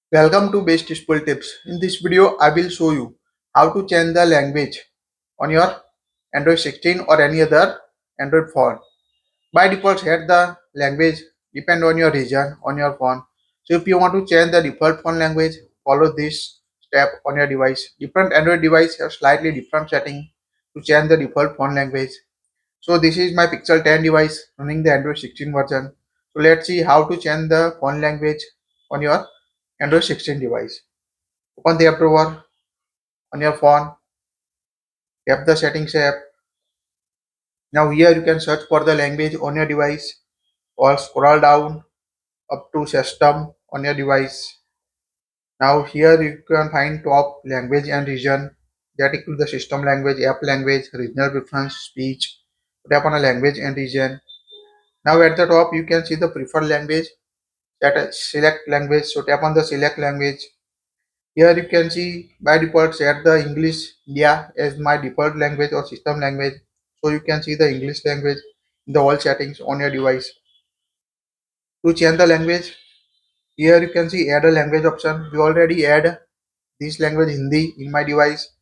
Welcome to Bestusefultips. In this video, I will show you how to change the language on your Android 16 or any other Android phone. By default, set the language depend on your region on your phone. So if you want to change the default phone language, follow this step on your device. Different Android device have slightly different setting to change the default phone language. So this is my Pixel 10 device running the Android 16 version. So let's see how to change the phone language on your Android 16 device. Open the app drawer on your phone, tap the settings app. Now here you can search for the language on your device or scroll down up to system on your device. Now here you can find top language and region that include the system language, app language, regional preference, speech. Tap on a language and region. Now at the top you can see the preferred language. Select language. So tap on the select language. Here you can see by default set the English India as my default language or system language. So you can see the English language in the all settings on your device. To change the language, here you can see add a language option. We already add this language Hindi in my device.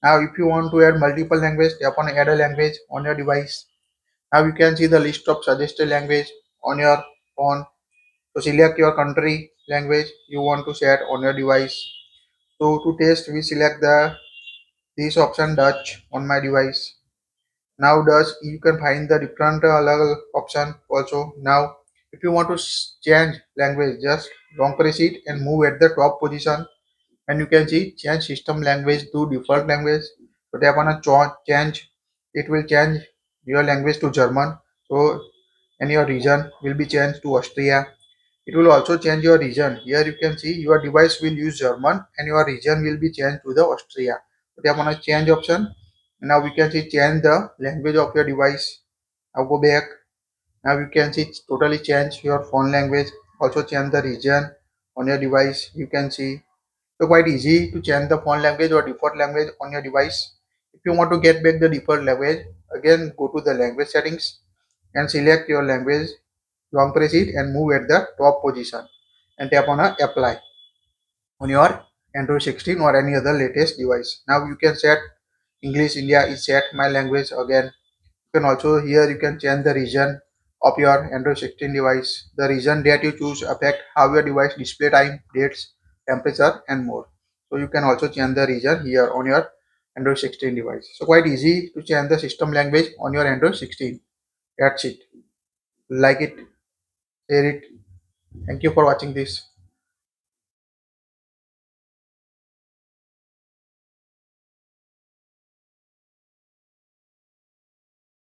Now if you want to add multiple language, tap on add a language on your device. Now you can see the list of suggested language on your phone. So select your country language you want to set on your device. So to test, we select the this option Dutch on my device. Now Dutch, you can find the different option also. Now if you want to change language, just long press it and move at the top position, and you can see change system language to default language. So tap on a change, it will change your language to German. So and your region will be changed to Austria. It will also change your region. Here you can see your device will use German and your region will be changed to the Austria. So tap on a change option. Now we can see change the language of your device. Now go back. Now you can see totally change your phone language. Also change the region on your device. You can see. So quite easy to change the phone language or default language on your device. If you want to get back the default language, again go to the language settings and select your language, long press it and move at the top position and tap on a apply on your Android 16 or any other latest device. Now you can set English India is set my language again. You can also here you can change the region of your Android 16 device. The region that you choose affect how your device display time, dates, temperature and more. So you can also change the region here on your Android 16 device. So quite easy to change the system language on your Android 16. That's it. Like it, share it. Thank you for watching this.